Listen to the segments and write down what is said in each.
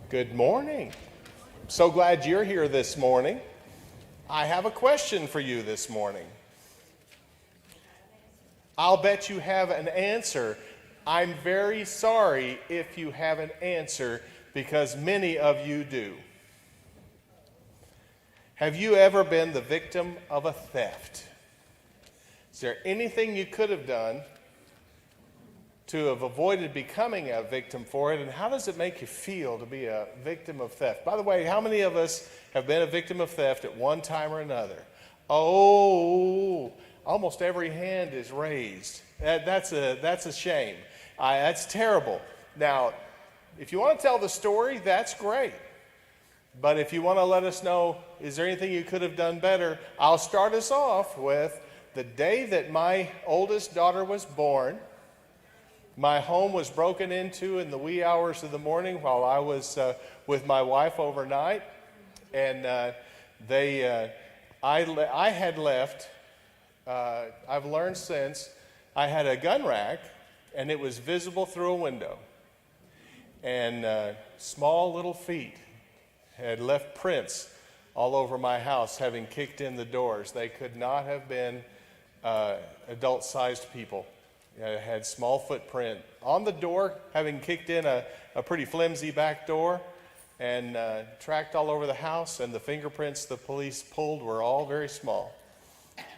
Good morning. So glad you're here this morning. I have a question for you this morning. I'll bet you have an answer. I'm very sorry if you have an answer because many of you do. Have you ever been the victim of a theft? Is there anything you could have done to have avoided becoming a victim for it, and how does it make you feel to be a victim of theft? By the way, how many of us have been a victim of theft at one time or another? Oh, almost every hand is raised. That's a shame. That's terrible. Now, if you want to tell the story, that's great. But if you want to let us know, is there anything you could have done better? I'll start us off with the day that my oldest daughter was born. My home was broken into in the wee hours of the morning while I was with my wife overnight, and I had left. I've learned since I had a gun rack, and it was visible through a window, and small little feet had left prints all over my house, having kicked in the doors. They could not have been adult-sized people. It had small footprint on the door, having kicked in a pretty flimsy back door, and tracked all over the house, and the fingerprints the police pulled were all very small.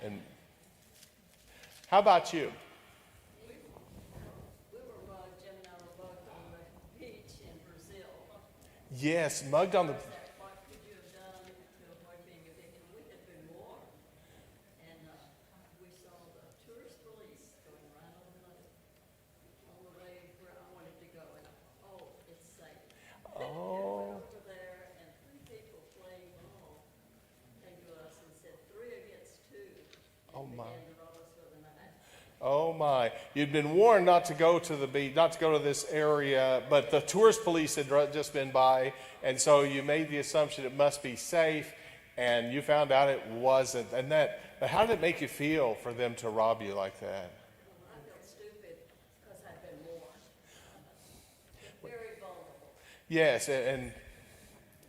And how about you? We were mugged, Jim and I were mugged on the beach in Brazil. Yes, mugged on the... What could you have done to avoid being a victim? We had been warned, and we saw the tourist police going right on the way where I wanted to go, and I thought, oh, it's safe. And we went over there, and 3 people playing ball came to us and said 3 against 2. Oh, my. And began to rob us for the night. Oh my. You'd been warned not to go to the beach, not to go to this area, but the tourist police had just been by, and so you made the assumption it must be safe, and you found out it wasn't. And but how did it make you feel for them to rob you like that? I felt stupid because I'd been warned. Very vulnerable. Yes, and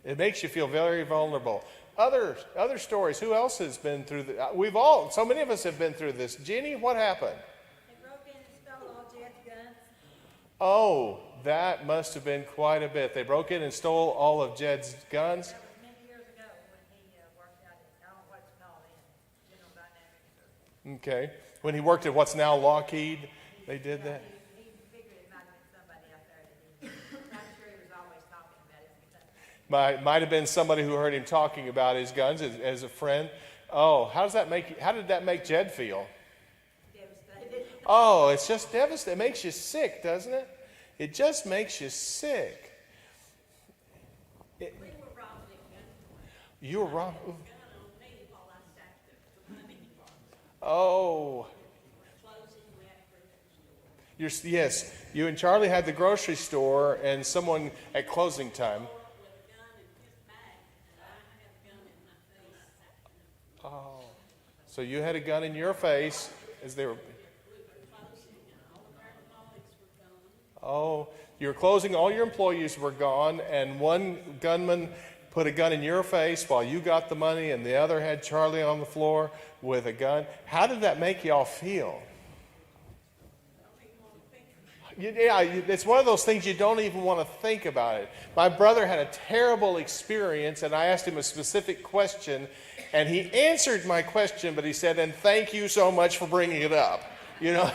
it makes you feel very vulnerable. Other stories. Who else has been through so many of us have been through this. Jeannie, what happened? They broke in and stole all Jed's guns. Oh, that must have been quite a bit. They broke in and stole all of Jed's guns. That was many years ago when he worked out at, I don't know what it's called then, General Dynamics. Okay. When he worked at what's now Lockheed, they did that. He figured it might have been somebody out there that I'm sure he was always talking about it. Might have been somebody who heard him talking about his guns as a friend. Oh, how did that make Jed feel? Devastated. Oh, it's just devastating. It makes you sick, doesn't it? It just makes you sick. We were robbed again. You were wrong. Gun on me while I stacked the money. Oh. Closing, we had to go to the store. Yes, you and Charlie had the grocery store and someone at closing time. With a gun in his bag, and I had a gun in my face. Oh, so you had a gun in your face as they were... We were closing, and all of our employees were gone. Oh, you were closing, all your employees were gone, and one gunman put a gun in your face while you got the money, and the other had Charlie on the floor with a gun. How did that make y'all feel? Yeah, it's one of those things you don't even want to think about it. My brother had a terrible experience, and I asked him a specific question, and he answered my question, but he said, "And thank you so much for bringing it up." You know,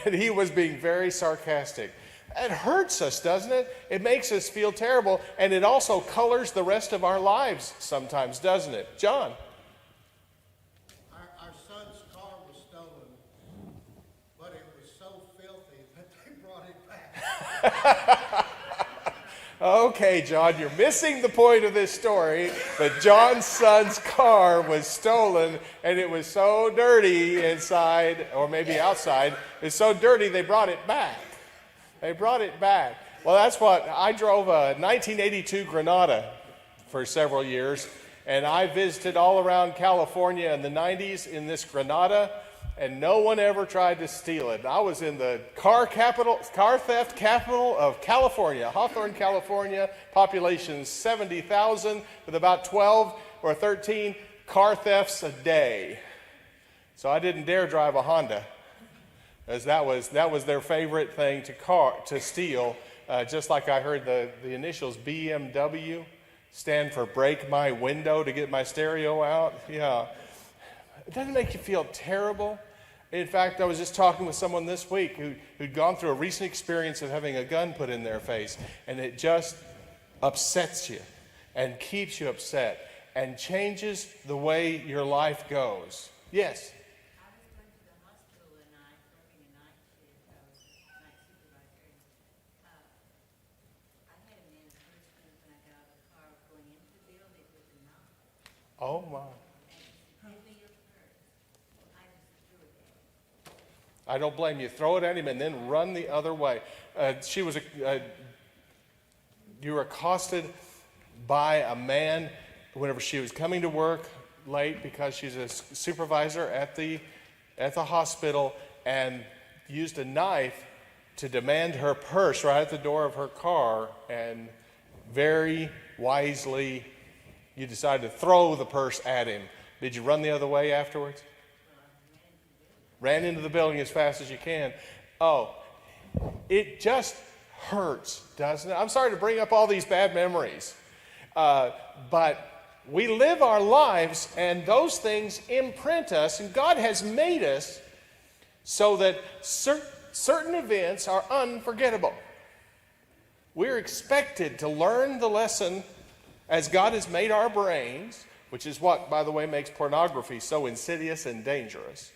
and he was being very sarcastic. It hurts us, doesn't it? It makes us feel terrible, and it also colors the rest of our lives sometimes, doesn't it? John? Our son's car was stolen, but it was so filthy that they brought it back. Okay, John, you're missing the point of this story, but John's son's car was stolen, and it was so dirty inside, or maybe outside, it's so dirty they brought it back. They brought it back. Well, that's what, I drove a 1982 Granada for several years, and I visited all around California in the 90s in this Granada, and no one ever tried to steal it. I was in the car theft capital of California, Hawthorne, California, population 70,000, with about 12 or 13 car thefts a day. So I didn't dare drive a Honda, as that was their favorite thing to steal. Just like I heard the initials BMW stand for break my window to get my stereo out. Yeah. It doesn't make you feel terrible. In fact, I was just talking with someone this week who'd gone through a recent experience of having a gun put in their face, and it just upsets you and keeps you upset and changes the way your life goes. Yes? I was going to the hospital and working a night shift, I was night supervisor. I had a man first thing when I got out of the car going into the building with a knife. Oh, my. Give me your purse. I just threw it at him. I don't blame you. Throw it at him and then run the other way. You were accosted by a man whenever she was coming to work late because she's a supervisor at the hospital, and used a knife to demand her purse right at the door of her car, and very wisely you decided to throw the purse at him. Did you run the other way afterwards? Ran into the building as fast as you can. Oh, it just hurts, doesn't it? I'm sorry to bring up all these bad memories, but we live our lives and those things imprint us, and God has made us so that certain events are unforgettable. We're expected to learn the lesson as God has made our brains, which is what, by the way, makes pornography so insidious and dangerous.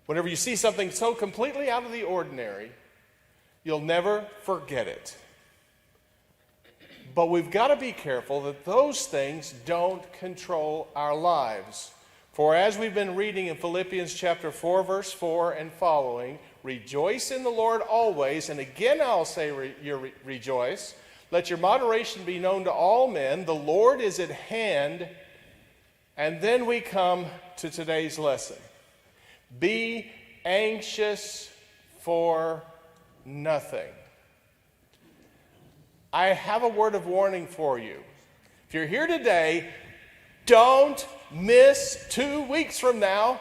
Whenever you see something so completely out of the ordinary, you'll never forget it. But we've got to be careful that those things don't control our lives. For as we've been reading in Philippians chapter 4, verse 4 and following, rejoice in the Lord always, and again I'll say rejoice. Let your moderation be known to all men. The Lord is at hand. And then we come to today's lesson. Be anxious for nothing. I have a word of warning for you. If you're here today, don't miss 2 weeks from now,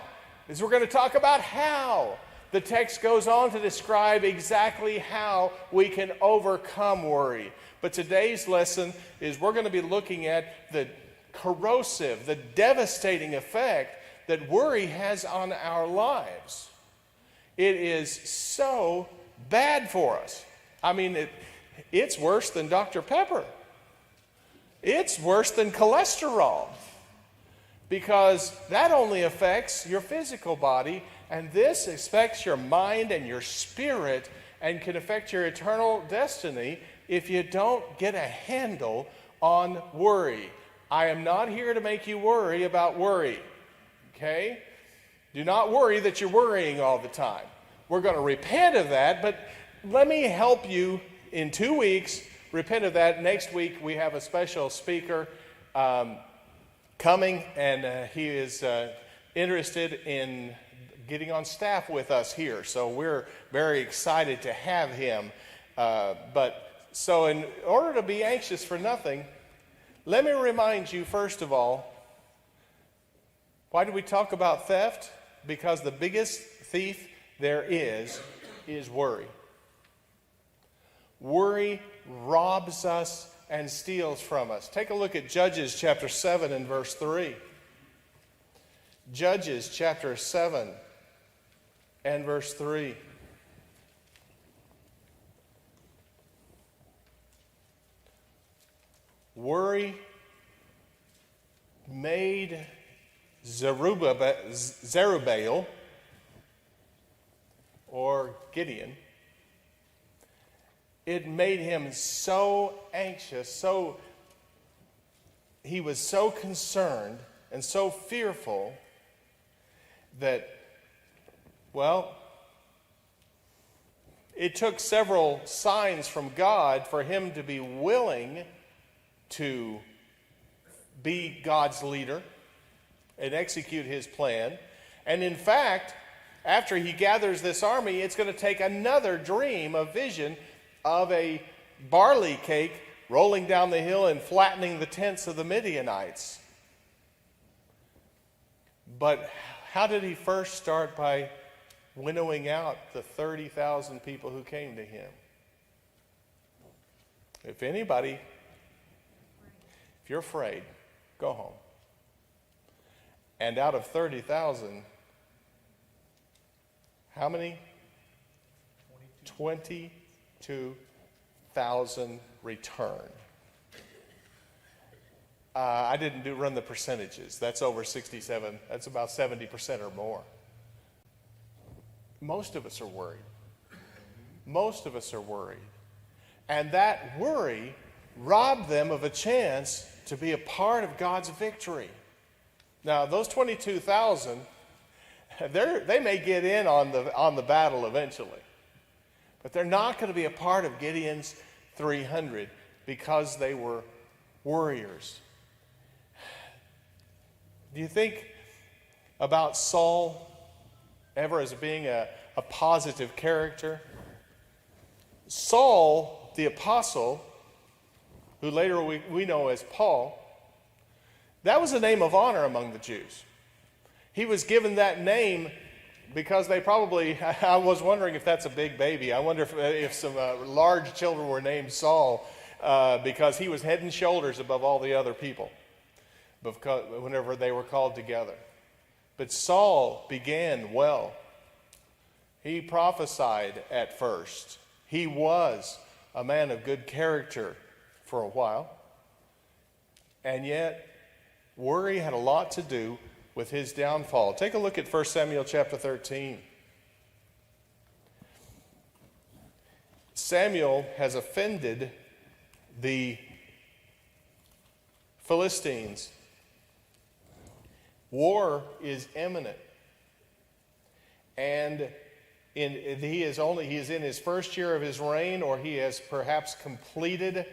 as we're going to talk about how. The text goes on to describe exactly how we can overcome worry. But today's lesson is we're going to be looking at the corrosive, the devastating effect that worry has on our lives. It is so bad for us. I mean, it's worse than Dr. Pepper. It's worse than cholesterol, because that only affects your physical body, and this affects your mind and your spirit and can affect your eternal destiny if you don't get a handle on worry. I am not here to make you worry about worry, okay? Do not worry that you're worrying all the time. We're going to repent of that, but let me help you in 2 weeks repent of that. Next week we have a special speaker coming, and he is interested in getting on staff with us here. So we're very excited to have him. So in order to be anxious for nothing, let me remind you, first of all, why do we talk about theft? Because the biggest thief there is worry. Worry robs us and steals from us. Take a look at Judges chapter 7 and verse 3. Judges chapter 7 and verse 3. Worry made Zerubbabel, or Gideon, it made him so anxious, he was so concerned and so fearful that, well, it took several signs from God for him to be willing to be God's leader and execute his plan. And in fact, after he gathers this army, it's going to take another dream, a vision of a barley cake rolling down the hill and flattening the tents of the Midianites. But how did he first start? By winnowing out the 30,000 people who came to him. If anybody, if you're afraid, go home. And out of 30,000, how many? 22,000 returned. I didn't run the percentages. That's over 67. That's about 70% or more. Most of us are worried. Most of us are worried. And that worry robbed them of a chance to be a part of God's victory. Now, those 22,000, they may get in on the battle eventually. But they're not going to be a part of Gideon's 300 because they were warriors. Do you think about Saul ever as being a positive character? Saul, the apostle, who later we know as Paul, that was a name of honor among the Jews. He was given that name because they probably, I was wondering if that's a big baby. I wonder if some large children were named Saul because he was head and shoulders above all the other people whenever they were called together. But Saul began well. He prophesied at first. He was a man of good character for a while. And yet, worry had a lot to do with his downfall. Take a look at 1 Samuel chapter 13. Samuel has offended the Philistines. War is imminent. And he is in his first year of his reign, or he has perhaps completed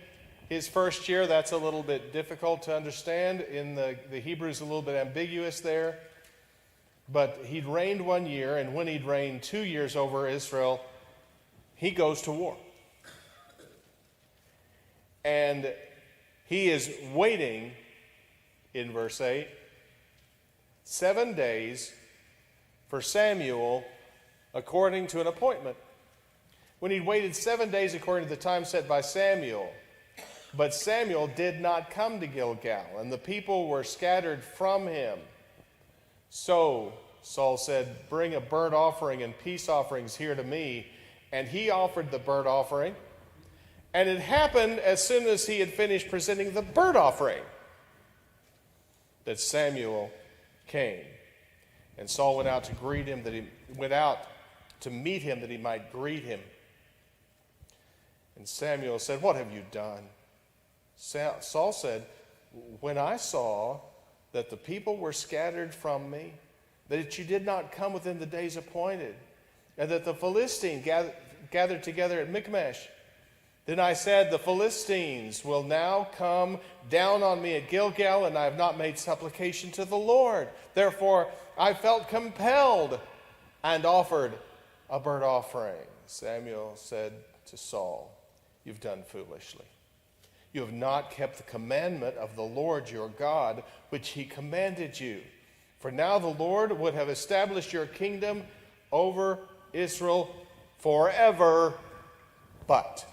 his first year. That's a little bit difficult to understand. In the Hebrew is a little bit ambiguous there. But he'd reigned 1 year, and when he'd reigned 2 years over Israel, he goes to war. And he is waiting, in verse 8, 7 days for Samuel according to an appointment. When he'd waited 7 days according to the time set by Samuel, but Samuel did not come to Gilgal, and the people were scattered from him. So Saul said, "Bring a burnt offering and peace offerings here to me." And he offered the burnt offering. And it happened as soon as he had finished presenting the burnt offering that Samuel came. And Saul went out to meet him that he might greet him. And Samuel said, "What have you done?" Saul said, "When I saw that the people were scattered from me, that you did not come within the days appointed, and that the Philistines gathered together at Michmash, then I said, the Philistines will now come down on me at Gilgal, and I have not made supplication to the Lord. Therefore, I felt compelled and offered a burnt offering." Samuel said to Saul, "You've done foolishly. You have not kept the commandment of the Lord your God, which he commanded you. For now the Lord would have established your kingdom over Israel forever, but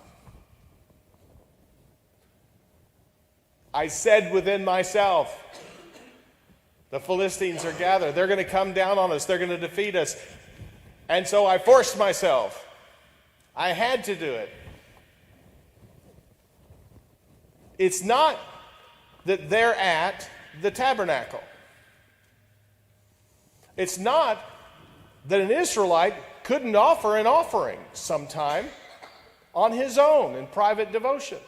I said within myself, the Philistines are gathered. They're going to come down on us. They're going to defeat us. And so I forced myself. I had to do it." It's not that they're at the tabernacle. It's not that an Israelite couldn't offer an offering sometime on his own in private devotion.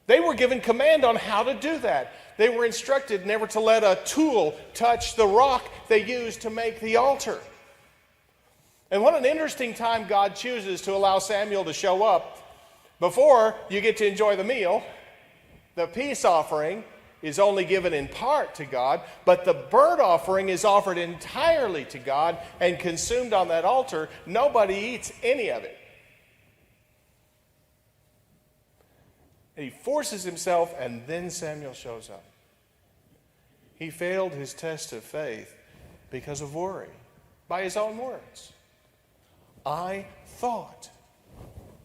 They were given command on how to do that. They were instructed never to let a tool touch the rock they used to make the altar. And what an interesting time God chooses to allow Samuel to show up before you get to enjoy the meal, the peace offering, is only given in part to God, but the burnt offering is offered entirely to God and consumed on that altar. Nobody eats any of it. And he forces himself, and then Samuel shows up. He failed his test of faith because of worry, by his own words. I thought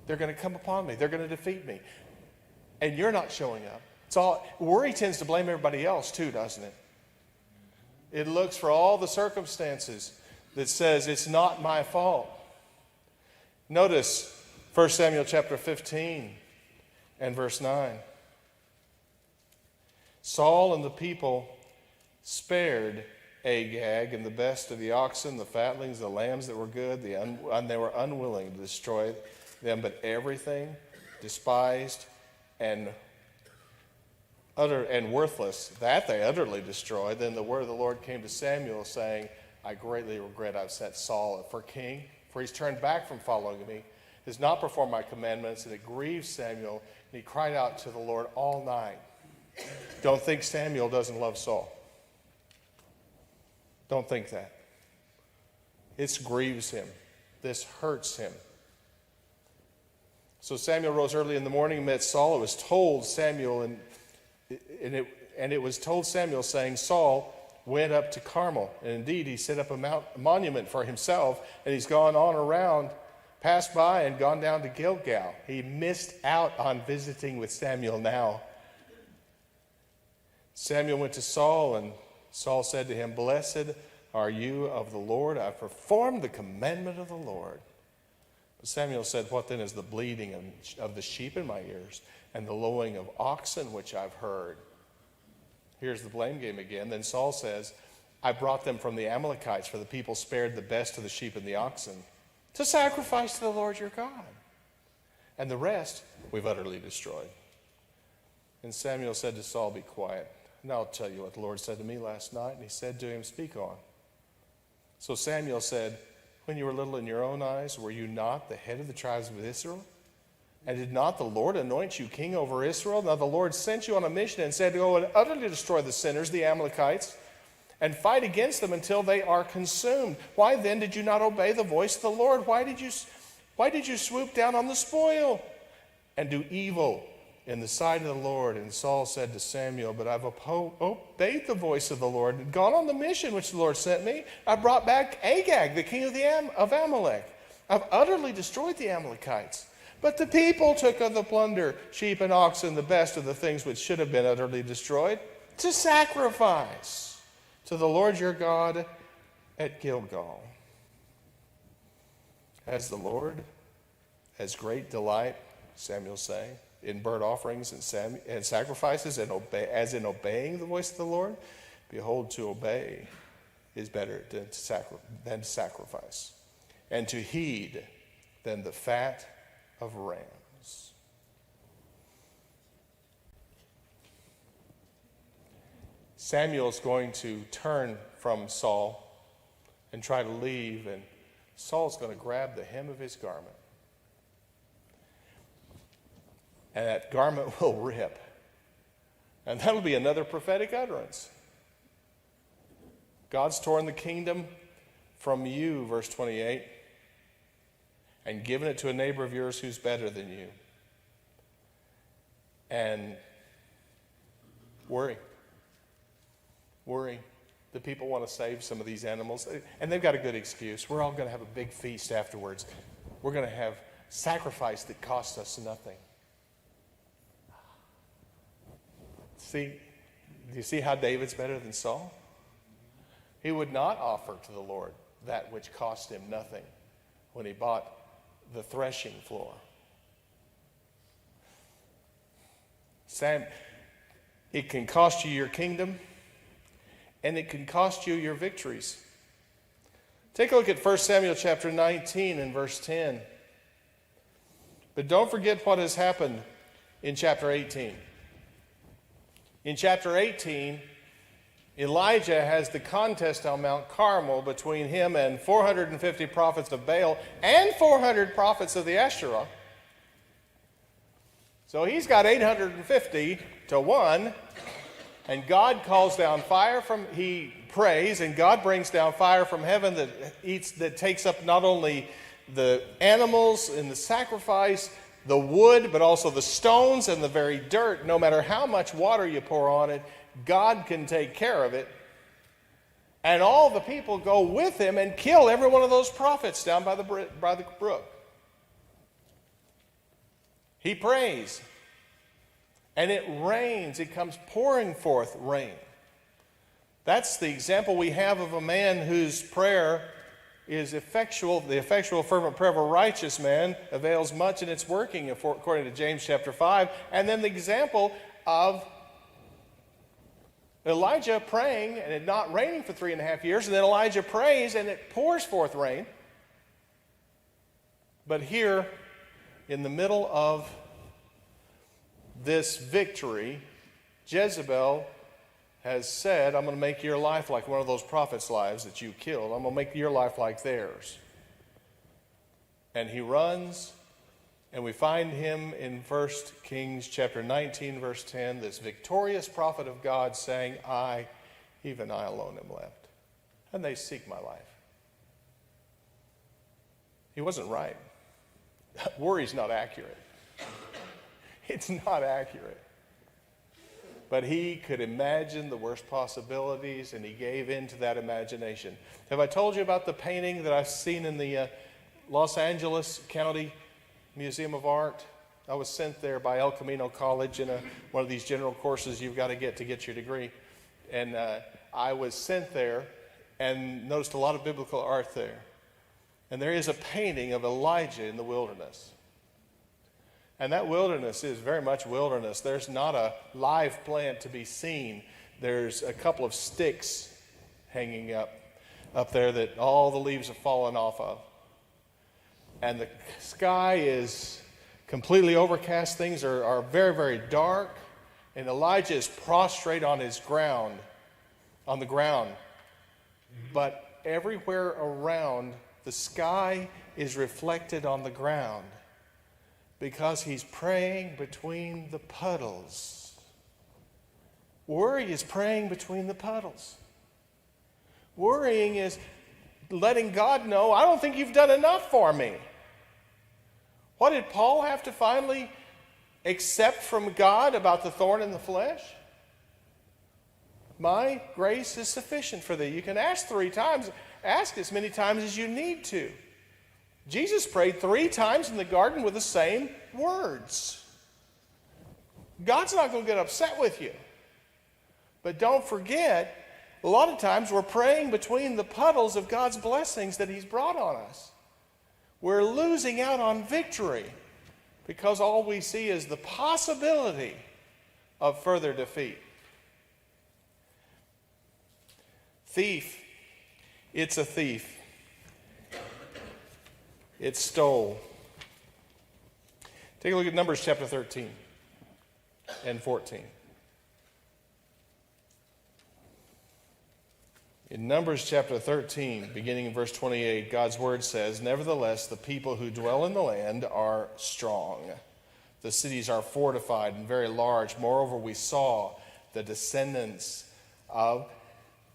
they're going to come upon me. They're going to defeat me. And you're not showing up. Worry tends to blame everybody else too, doesn't it? It looks for all the circumstances that says it's not my fault. Notice 1 Samuel chapter 15 and verse 9. Saul and the people spared Agag and the best of the oxen, the fatlings, the lambs that were good, and they were unwilling to destroy them, but everything despised and worthless, that they utterly destroyed. Then the word of the Lord came to Samuel, saying, I greatly regret I've set Saul for king, for he's turned back from following me, has not performed my commandments, and it grieved Samuel, and he cried out to the Lord all night. Don't think Samuel doesn't love Saul. Don't think that. This grieves him. This hurts him. So Samuel rose early in the morning and met Saul. It was told Samuel, it was told Samuel, saying, Saul went up to Carmel. And indeed, he set up a monument for himself, and he's gone on around, passed by, and gone down to Gilgal. He missed out on visiting with Samuel now. Samuel went to Saul, and Saul said to him, Blessed are you of the Lord. I've performed the commandment of the Lord. But Samuel said, What then is the bleating of the sheep in my ears, and the lowing of oxen which I've heard? Here's the blame game again. Then Saul says, I brought them from the Amalekites, for the people spared the best of the sheep and the oxen to sacrifice to the Lord your God. And the rest we've utterly destroyed. And Samuel said to Saul, Be quiet. And I'll tell you what the Lord said to me last night. And he said to him, Speak on. So Samuel said, When you were little in your own eyes, were you not the head of the tribes of Israel? And did not the Lord anoint you king over Israel? Now the Lord sent you on a mission and said, Go and utterly destroy the sinners, the Amalekites, and fight against them until they are consumed. Why then did you not obey the voice of the Lord? Why did you swoop down on the spoil and do evil in the sight of the Lord? And Saul said to Samuel, But I've obeyed the voice of the Lord and gone on the mission which the Lord sent me. I brought back Agag, the king of Amalek. I've utterly destroyed the Amalekites. But the people took of the plunder, sheep and oxen, the best of the things which should have been utterly destroyed, to sacrifice to the Lord your God at Gilgal. Has the Lord has great delight, Samuel saying, in burnt offerings and sacrifices, as in obeying the voice of the Lord? Behold, to obey is better than to sacrifice, and to heed than the fat of rams. Samuel's going to turn from Saul and try to leave, and Saul's going to grab the hem of his garment. And that garment will rip. And that'll be another prophetic utterance. God's torn the kingdom from you, verse 28, and given it to a neighbor of yours who's better than you. And worry. The people want to save some of these animals, and they've got a good excuse. We're all going to have a big feast afterwards. We're going to have sacrifice that costs us nothing. Do you see how David's better than Saul? He would not offer to the Lord that which cost him nothing when he bought the threshing floor. It can cost you your kingdom, and it can cost you your victories. Take a look at 1 Samuel chapter 19 and verse 10. But don't forget what has happened in chapter 18. In chapter 18, Elijah has the contest on Mount Carmel between him and 450 prophets of Baal and 400 prophets of the Asherah. So he's got 850 to 1 And God calls down fire he prays, and God brings down fire from heaven that takes up not only the animals in the sacrifice, the wood, but also the stones and the very dirt. No matter how much water you pour on it, God can take care of it. And all the people go with him and kill every one of those prophets down by the brook. He prays, and it rains. It comes pouring forth rain. That's the example we have of a man whose prayer is effectual. The effectual, fervent prayer of a righteous man avails much, and it's working, according to James chapter 5. And then the example of Elijah praying and it not raining for 3.5 years, and then Elijah prays and it pours forth rain. But here, in the middle of this victory, Jezebel has said, I'm going to make your life like one of those prophets' lives that you killed. I'm going to make your life like theirs. And he runs, and we find him in 1 Kings chapter 19, verse 10, this victorious prophet of God saying, even I alone am left, and they seek my life. He wasn't right. Worry's not accurate. It's not accurate. But he could imagine the worst possibilities, and he gave in to that imagination. Have I told you about the painting that I've seen in the Los Angeles County Museum of Art? I was sent there by El Camino College in one of these general courses you've got to get your degree. And I was sent there and noticed a lot of biblical art there. And there is a painting of Elijah in the wilderness. And that wilderness is very much wilderness. There's not a live plant to be seen. There's a couple of sticks hanging up there that all the leaves have fallen off of. And the sky is completely overcast. Things are very, very dark. And Elijah is prostrate on the ground. But everywhere around, the sky is reflected on the ground, because he's praying between the puddles. Worry is praying between the puddles. Worrying is letting God know, I don't think you've done enough for me. What did Paul have to finally accept from God about the thorn in the flesh? My grace is sufficient for thee. You can ask 3 times. Ask as many times as you need to. Jesus prayed 3 times in the garden with the same words. God's not going to get upset with you. But don't forget, a lot of times we're praying between the puddles of God's blessings that he's brought on us. We're losing out on victory because all we see is the possibility of further defeat. Thief, it's a thief. It stole. Take a look at Numbers chapter 13 and 14. In Numbers chapter 13, beginning in verse 28, God's word says, nevertheless, the people who dwell in the land are strong. The cities are fortified and very large. Moreover, we saw the descendants of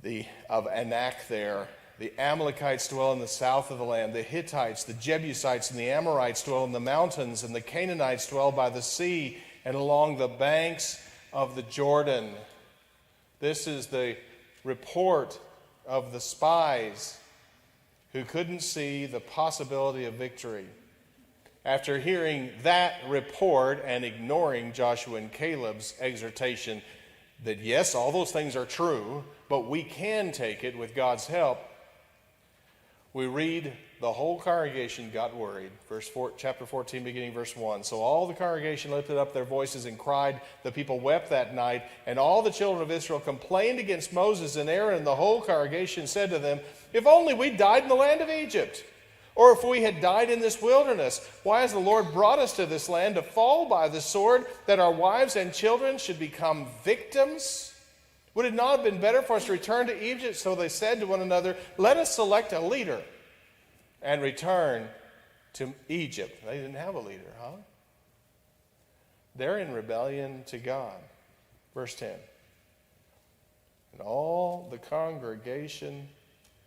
Anak there. The Amalekites dwell in the south of the land. The Hittites, the Jebusites, and the Amorites dwell in the mountains. And the Canaanites dwell by the sea and along the banks of the Jordan. This is the report of the spies who couldn't see the possibility of victory. After hearing that report and ignoring Joshua and Caleb's exhortation that yes, all those things are true, but we can take it with God's help, we read the whole congregation got worried. Chapter 14, beginning verse 1. So all the congregation lifted up their voices and cried. The people wept that night, and all the children of Israel complained against Moses and Aaron, and the whole congregation said to them, if only we died in the land of Egypt, or if we had died in this wilderness. Why has the Lord brought us to this land to fall by the sword, that our wives and children should become victims? Would it not have been better for us to return to Egypt? So they said to one another, let us select a leader and return to Egypt. They didn't have a leader, huh? They're in rebellion to God. Verse 10. And all the congregation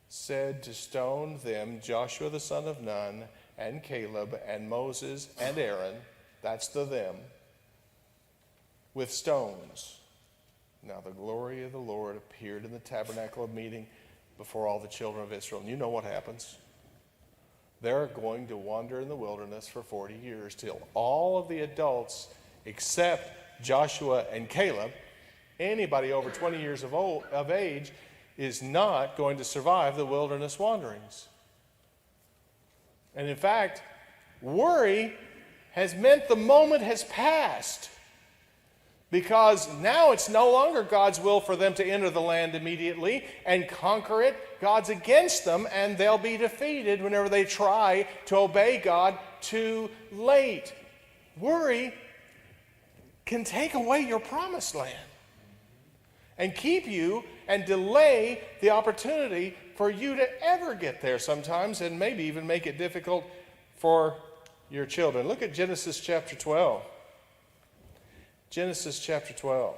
said to stone them, Joshua the son of Nun, and Caleb, and Moses, and Aaron, that's the them, with stones. Now the glory of the Lord appeared in the tabernacle of meeting before all the children of Israel. And you know what happens. They're going to wander in the wilderness for 40 years till all of the adults, except Joshua and Caleb, anybody over 20 years of age, is not going to survive the wilderness wanderings. And in fact, worry has meant the moment has passed, because now it's no longer God's will for them to enter the land immediately and conquer it. God's against them, and they'll be defeated whenever they try to obey God too late. Worry can take away your promised land and keep you and delay the opportunity for you to ever get there sometimes, and maybe even make it difficult for your children. Look at Genesis chapter 12. Genesis chapter 12.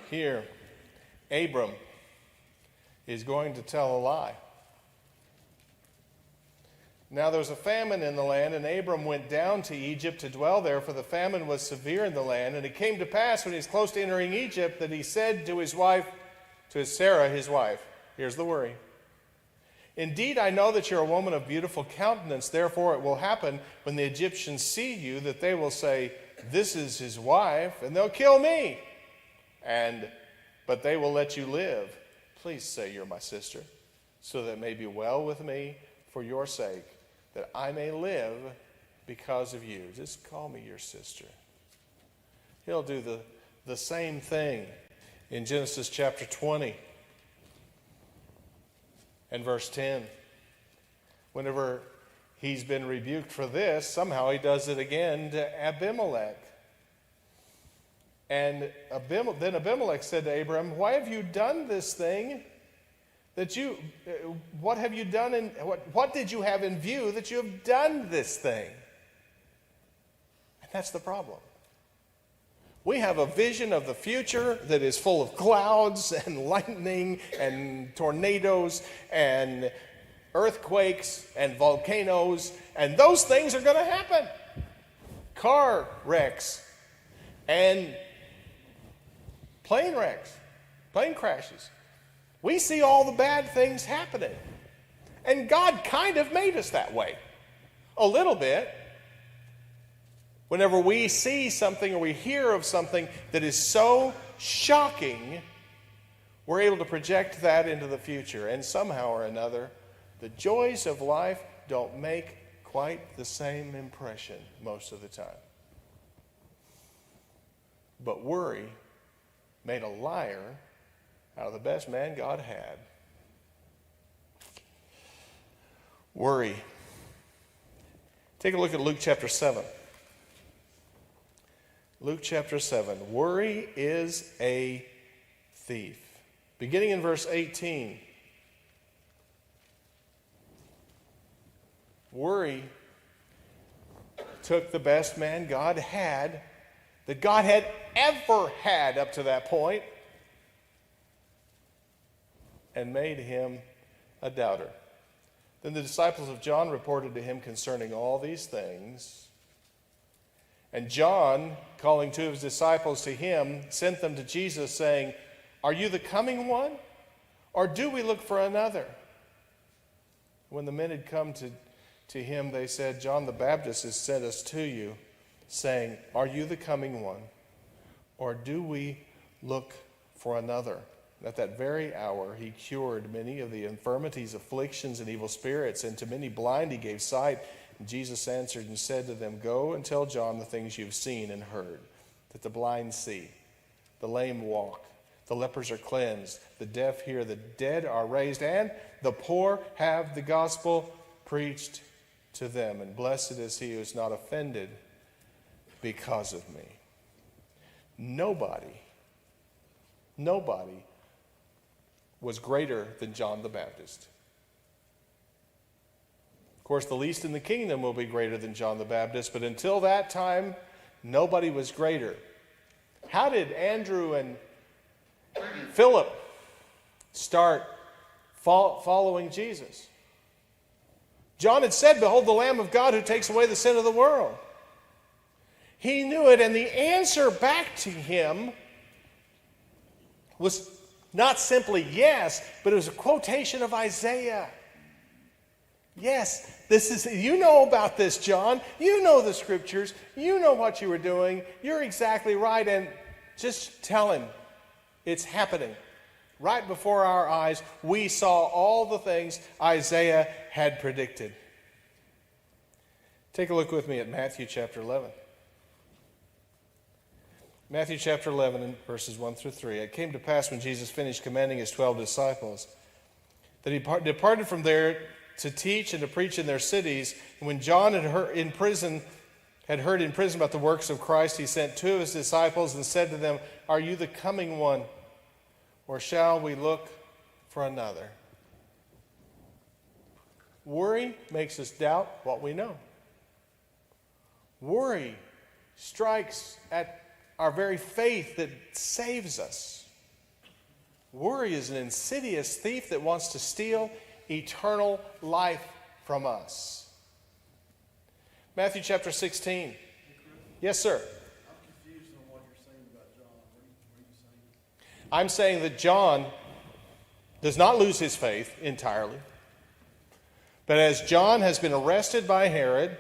Here, Abram is going to tell a lie. Now there was a famine in the land, and Abram went down to Egypt to dwell there, for the famine was severe in the land. And it came to pass, when he was close to entering Egypt, that he said to his wife, to Sarah his wife, here's the worry, indeed, I know that you're a woman of beautiful countenance. Therefore it will happen, when the Egyptians see you, that they will say, this is his wife, and they'll kill me. But they will let you live. Please say you're my sister, so that it may be well with me for your sake, that I may live because of you. Just call me your sister. He'll do the same thing in Genesis chapter 20 and verse 10. Whenever he's been rebuked for this, somehow he does it again to Abimelech. And then Abimelech said to Abram, why have you done this thing? What have you done, and what did you have in view that you have done this thing? And that's the problem. We have a vision of the future that is full of clouds and lightning and tornadoes and earthquakes and volcanoes, and those things are going to happen. Car wrecks and plane wrecks, plane crashes. We see all the bad things happening. And God kind of made us that way. A little bit. Whenever we see something or we hear of something that is so shocking, we're able to project that into the future. And somehow or another, the joys of life don't make quite the same impression most of the time. But worry made a liar out of the best man God had. Worry. Take a look at Luke chapter 7. Luke chapter 7. Worry is a thief. Beginning in verse 18. Worry took the best man God had, that God had ever had up to that point, and made him a doubter. Then the disciples of John reported to him concerning all these things. And John, calling two of his disciples to him, sent them to Jesus, saying, are you the coming one, or do we look for another? When the men had come to him, they said, John the Baptist has sent us to you, saying, are you the coming one, or do we look for another? At that very hour he cured many of the infirmities, afflictions, and evil spirits, and to many blind he gave sight. And Jesus answered and said to them, go and tell John the things you've seen and heard, that the blind see, the lame walk, the lepers are cleansed, the deaf hear, the dead are raised, and the poor have the gospel preached to them. And blessed is he who is not offended because of me. Nobody was greater than John the Baptist. Of course, the least in the kingdom will be greater than John the Baptist, but until that time, nobody was greater How did Andrew and Philip start following Jesus? John had said, "Behold the Lamb of God who takes away the sin of the world." He knew it, and the answer back to him was not simply yes, but it was a quotation of Isaiah. Yes, you know about this, John. You know the scriptures. You know what you were doing. You're exactly right, and just tell him it's happening. Right before our eyes, we saw all the things Isaiah had predicted. Take a look with me at Matthew chapter 11. Matthew chapter 11 and verses 1 through 3. It came to pass when Jesus finished commanding his 12 disciples that he departed from there to teach and to preach in their cities. And when John had heard in prison about the works of Christ, he sent 2 of his disciples and said to them, "Are you the coming one, or shall we look for another?" Worry makes us doubt what we know. Worry strikes at our very faith that saves us. Worry is an insidious thief that wants to steal eternal life from us. Matthew chapter 16. Yes, sir. I'm confused on what you're saying about John. What are you saying? I'm saying that John does not lose his faith entirely. But as John has been arrested by Herod,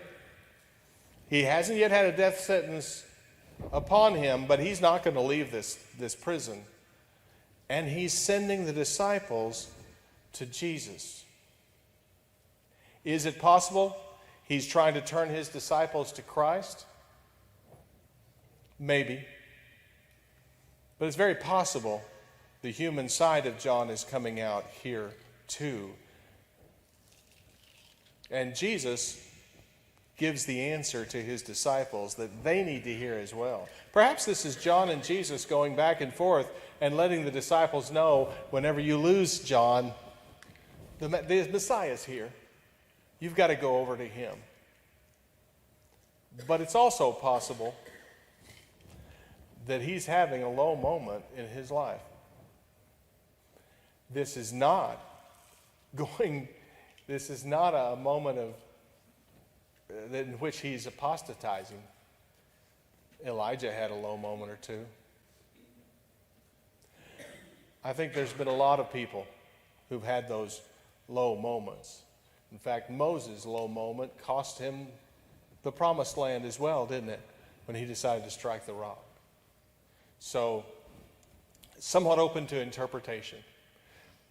he hasn't yet had a death sentence upon him, but he's not going to leave this prison. And he's sending the disciples to Jesus. Is it possible he's trying to turn his disciples to Christ? Maybe. But it's very possible the human side of John is coming out here too. And Jesus gives the answer to his disciples that they need to hear as well. Perhaps this is John and Jesus going back and forth and letting the disciples know, whenever you lose John, the Messiah's here. You've got to go over to him. But it's also possible that he's having a low moment in his life. This is not a moment in which he's apostatizing. Elijah had a low moment or two. I think there's been a lot of people who've had those low moments. In fact, Moses' low moment cost him the promised land as well, didn't it? When he decided to strike the rock. So, somewhat open to interpretation.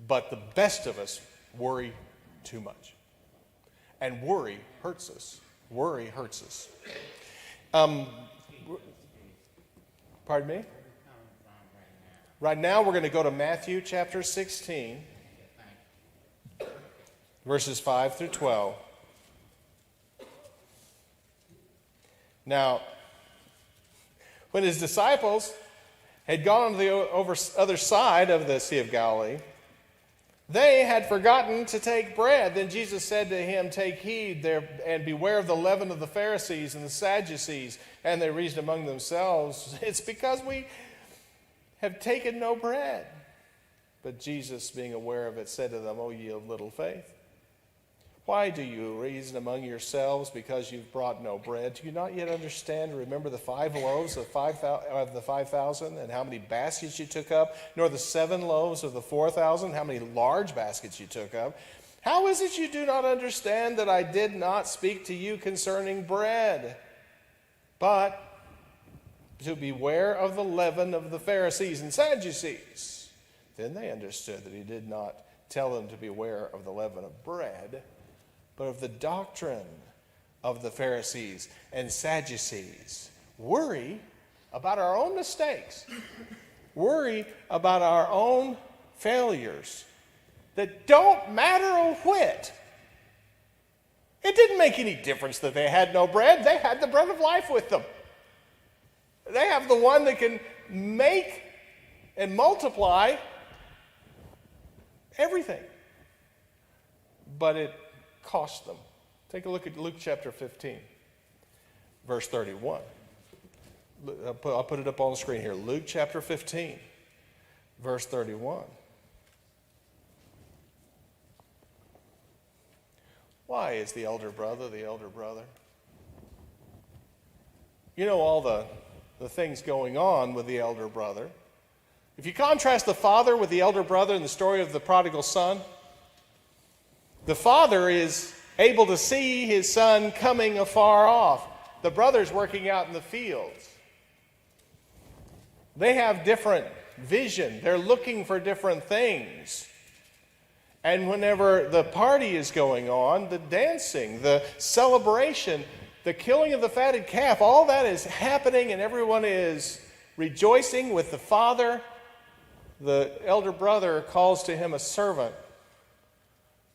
But the best of us worry too much. And worry hurts us. Worry hurts us. Pardon me? Right now we're going to go to Matthew chapter 16, verses 5 through 12. Now, when his disciples had gone on to the other side of the Sea of Galilee, they had forgotten to take bread. Then Jesus said to him, "Take heed there and beware of the leaven of the Pharisees and the Sadducees." And they reasoned among themselves, "It's because we have taken no bread." But Jesus, being aware of it, said to them, "O ye of little faith, why do you reason among yourselves because you've brought no bread? Do you not yet understand or remember the 5 loaves of the 5,000 and how many baskets you took up, nor the 7 loaves of the 4,000, how many large baskets you took up? How is it you do not understand that I did not speak to you concerning bread, but to beware of the leaven of the Pharisees and Sadducees?" Then they understood that he did not tell them to beware of the leaven of bread, but of the doctrine of the Pharisees and Sadducees. Worry about our own mistakes. Worry about our own failures that don't matter a whit. It didn't make any difference that they had no bread. They had the bread of life with them. They have the one that can make and multiply everything. But it cost them. Take a look at Luke chapter 15, verse 31. I'll put it up on the screen here. Luke chapter 15, verse 31. Why is the elder brother the elder brother? You know all the things going on with the elder brother. If you contrast the father with the elder brother in the story of the prodigal son, the father is able to see his son coming afar off. The brother's working out in the fields. They have different vision. They're looking for different things. And whenever the party is going on, the dancing, the celebration, the killing of the fatted calf, all that is happening and everyone is rejoicing with the father. The elder brother calls to him a servant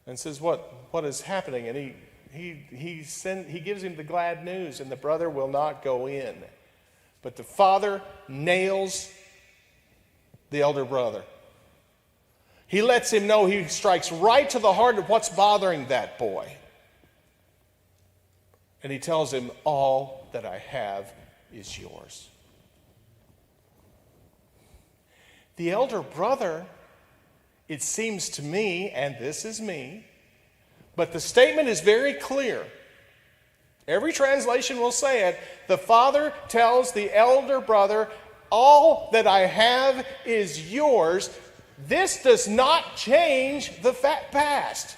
and says, what is happening? And he gives him the glad news, and the brother will not go in. But the father nails the elder brother. He lets him know, he strikes right to the heart of what's bothering that boy. And he tells him, all that I have is yours. The elder brother, it seems to me, and this is me, but the statement is very clear. Every translation will say it. The father tells the elder brother, all that I have is yours. This does not change the past.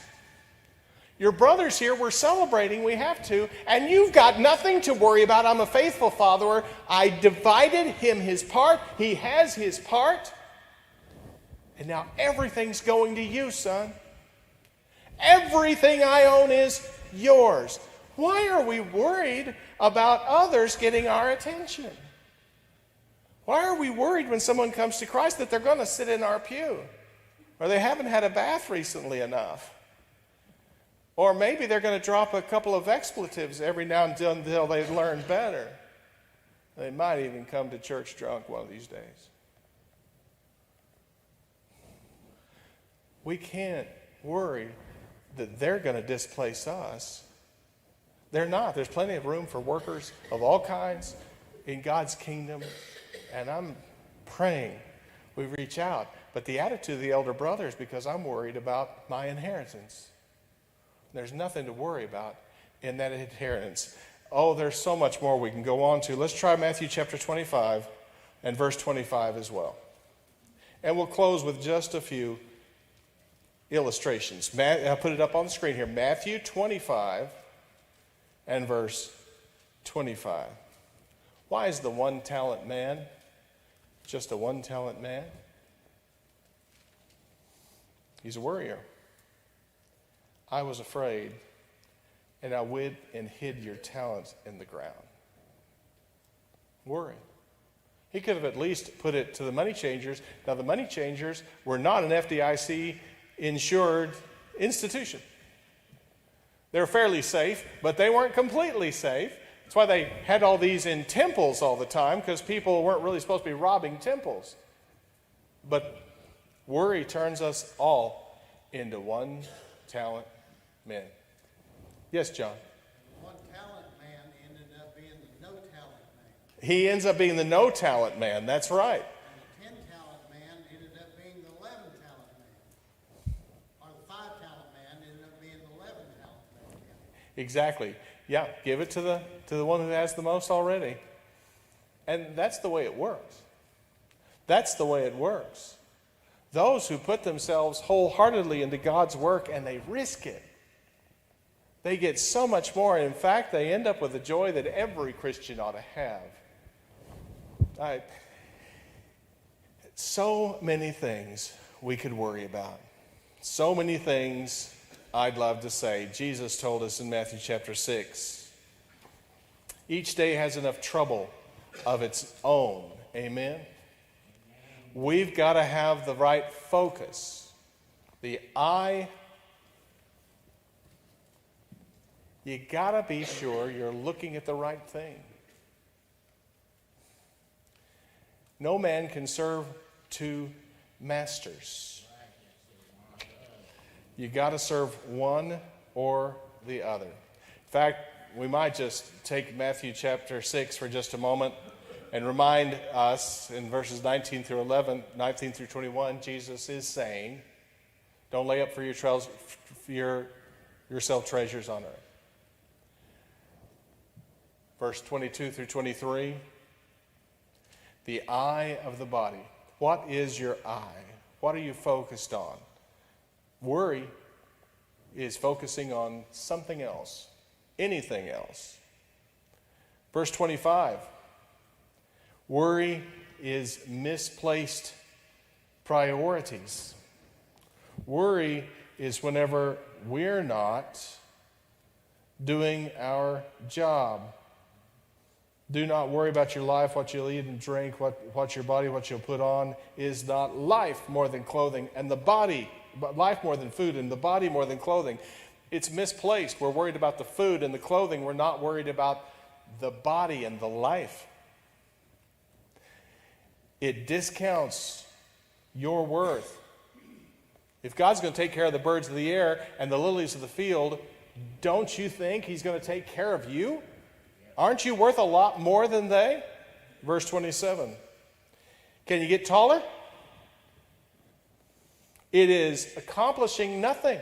Your brothers here, we're celebrating, we have to, and you've got nothing to worry about. I'm a faithful father. I divided him his part. He has his part. And now everything's going to you, son. Everything I own is yours. Why are we worried about others getting our attention? Why are we worried when someone comes to Christ that they're going to sit in our pew? Or they haven't had a bath recently enough? Or maybe they're going to drop a couple of expletives every now and then until they learn better. They might even come to church drunk one of these days. We can't worry that they're going to displace us. They're not. There's plenty of room for workers of all kinds in God's kingdom. And I'm praying we reach out. But the attitude of the elder brother is because I'm worried about my inheritance. There's nothing to worry about in that inheritance. Oh, there's so much more we can go on to. Let's try Matthew chapter 25 and verse 25 as well. And we'll close with just a few illustrations. I'll put it up on the screen here. Matthew 25 and verse 25. Why is the one-talent man just a one-talent man? He's a worrier. I was afraid, and I went and hid your talents in the ground. Worry. He could have at least put it to the money changers. Now, the money changers were not an FDIC-insured institution. They were fairly safe, but they weren't completely safe. That's why they had all these in temples all the time, because people weren't really supposed to be robbing temples. But worry turns us all into one-talent men. Yes, John? One-talent man ended up being the no-talent man. He ends up being the no-talent man. That's right. And the 10-talent man ended up being the 11-talent man. Or the 5-talent man ended up being the 11-talent man. Exactly. Yeah, give it to the one who has the most already. And that's the way it works. That's the way it works. Those who put themselves wholeheartedly into God's work and they risk it, they get so much more. In fact, they end up with the joy that every Christian ought to have. So many things we could worry about. So many things I'd love to say. Jesus told us in Matthew chapter 6, each day has enough trouble of its own. Amen? We've got to have the right focus. The eye. You got to be sure you're looking at the right thing. No man can serve two masters. You got to serve one or the other. In fact, we might just take Matthew chapter 6 for just a moment. and remind us in verses 19 through 21, Jesus is saying, don't lay up for yourself treasures on earth. Verse 22 through 23, the eye of the body. What is your eye? What are you focused on? Worry is focusing on something else, anything else. Verse 25, worry is misplaced priorities. Worry is whenever we're not doing our job. Do not worry about your life, what you'll eat and drink, what's your body, what you'll put on. Is not life more than clothing, and the body, life more than food, and the body more than clothing? It's misplaced. We're worried about the food and the clothing. We're not worried about the body and the life. It discounts your worth. If God's going to take care of the birds of the air and the lilies of the field, don't you think He's going to take care of you? Aren't you worth a lot more than they? Verse 27. Can you get taller? It is accomplishing nothing.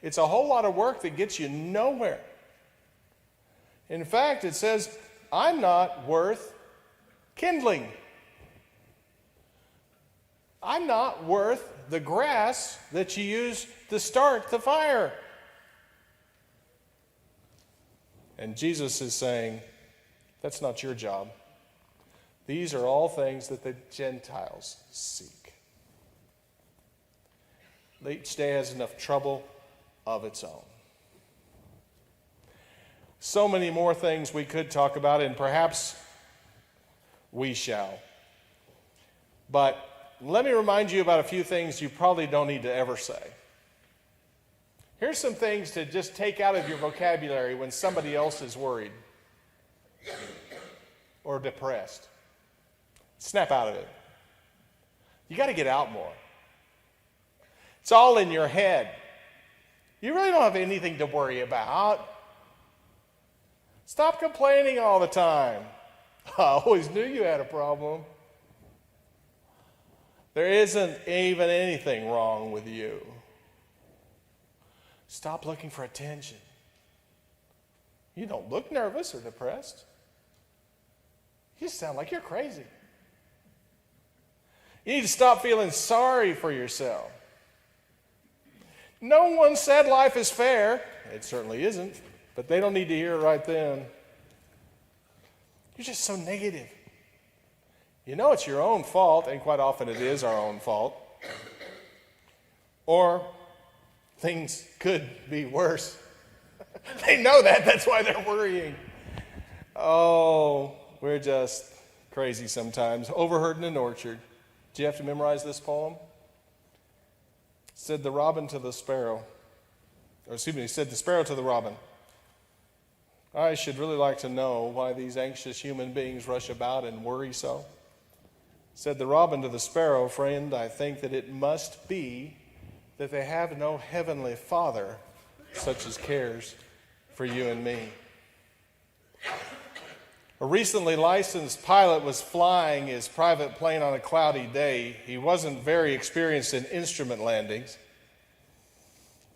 It's a whole lot of work that gets you nowhere. In fact, it says, I'm not worth kindling. I'm not worth the grass that you use to start the fire. And Jesus is saying, that's not your job. These are all things that the Gentiles seek. Each day has enough trouble of its own. So many more things we could talk about, and perhaps we shall. But let me remind you about a few things you probably don't need to ever say. Here's some things to just take out of your vocabulary when somebody else is worried or depressed. Snap out of it. You got to get out more. It's all in your head. You really don't have anything to worry about. Stop complaining all the time. I always knew you had a problem. There isn't even anything wrong with you. Stop looking for attention. You don't look nervous or depressed. You sound like you're crazy. You need to stop feeling sorry for yourself. No one said life is fair. It certainly isn't, but they don't need to hear it right then. You're just so negative. You know it's your own fault, and quite often it is our own fault. Or things could be worse. They know that. That's why they're worrying. Oh, we're just crazy sometimes. Overheard in an orchard. Do you have to memorize this poem? Said the robin to the sparrow. Said the sparrow to the robin. I should really like to know why these anxious human beings rush about and worry so. Said the robin to the sparrow, friend, I think that it must be that they have no heavenly Father such as cares for you and me. A recently licensed pilot was flying his private plane on a cloudy day. He wasn't very experienced in instrument landings.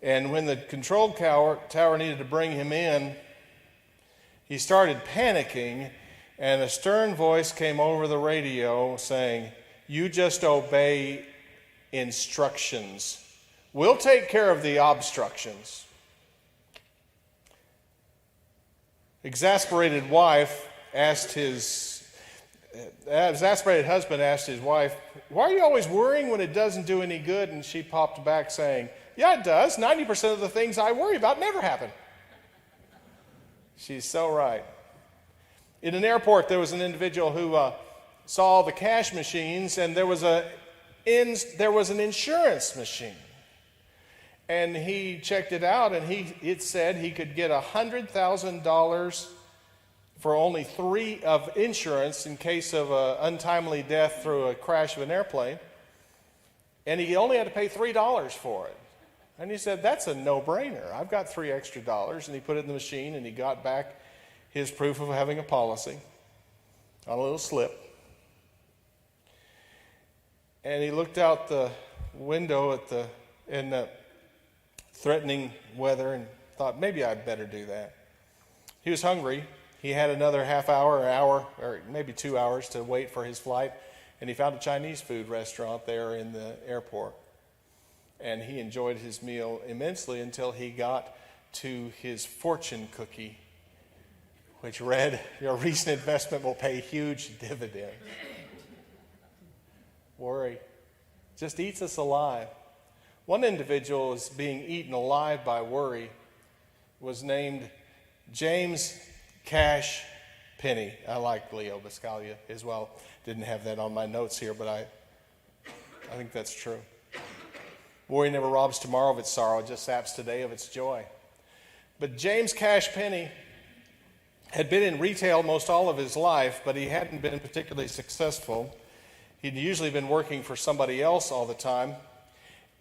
And when the control tower needed to bring him in, he started panicking, and a stern voice came over the radio saying, "You just obey instructions. We'll take care of the obstructions." Exasperated husband asked his wife, "Why are you always worrying when it doesn't do any good?" And she popped back saying, "Yeah, it does. 90% of the things I worry about never happen." She's so right. In an airport, there was an individual who saw the cash machines, and there was an insurance machine. And he checked it out, and it said he could get $100,000 for only 3 of insurance in case of an untimely death through a crash of an airplane. And he only had to pay $3 for it. And he said, that's a no-brainer. I've got $3 extra. And he put it in the machine, and he got back his proof of having a policy. on a little slip. And he looked out the window in the threatening weather and thought, maybe I'd better do that. He was hungry. He had another half hour, or maybe 2 hours to wait for his flight. And he found a Chinese food restaurant there in the airport. And he enjoyed his meal immensely until he got to his fortune cookie, which read, "Your recent investment will pay huge dividends." Worry just eats us alive. One individual is being eaten alive by worry was named James Cash Penny. I like Leo Biscaglia as well. Didn't have that on my notes here, but I think that's true. Worry never robs tomorrow of its sorrow, it just saps today of its joy. But James Cash Penny had been in retail most all of his life, but he hadn't been particularly successful. He'd usually been working for somebody else all the time.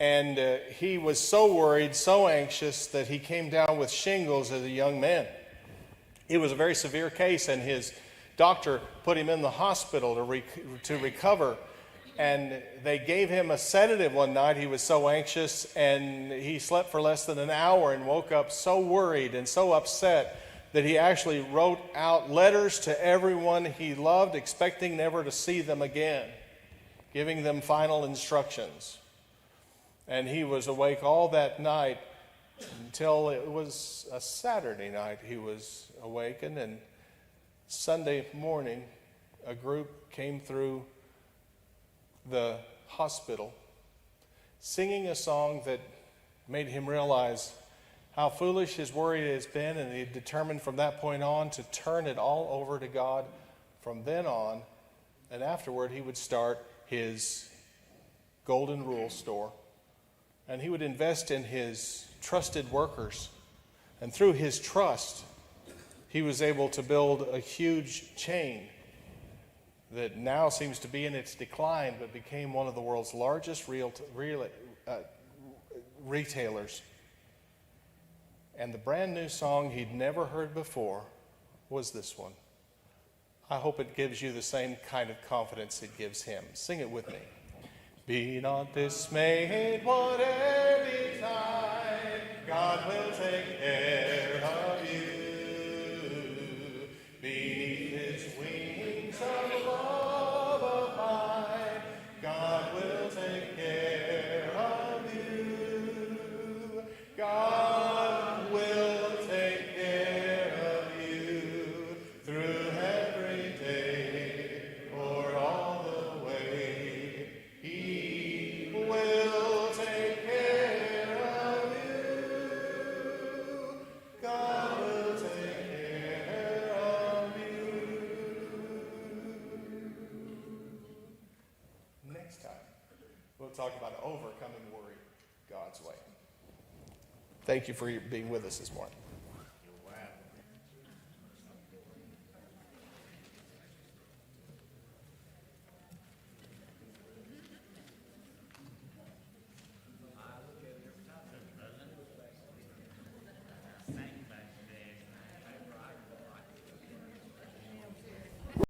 And he was so worried, so anxious, that he came down with shingles as a young man. It was a very severe case, and his doctor put him in the hospital to recover. And they gave him a sedative one night. He was so anxious, and he slept for less than an hour and woke up so worried and so upset that he actually wrote out letters to everyone he loved, expecting never to see them again, giving them final instructions. And he was awake all that night until it was a Saturday night. He was awakened, and Sunday morning, a group came through the hospital singing a song that made him realize how foolish his worry has been, and he determined from that point on to turn it all over to God from then on. And afterward, he would start his Golden Rule store, and he would invest in his trusted workers. And through his trust, he was able to build a huge chain that now seems to be in its decline, but became one of the world's largest retailers. And the brand new song he'd never heard before was this one. I hope it gives you the same kind of confidence it gives him. Sing it with me. Be not dismayed, whatever betide, God will take care of you. Beneath his wings of love abide, God will take care of you. God will take care of you through every day or all the way. He will take care of you. God will take care of you. Next time, we'll talk about overcoming worry God's way. Thank you for being with us this morning.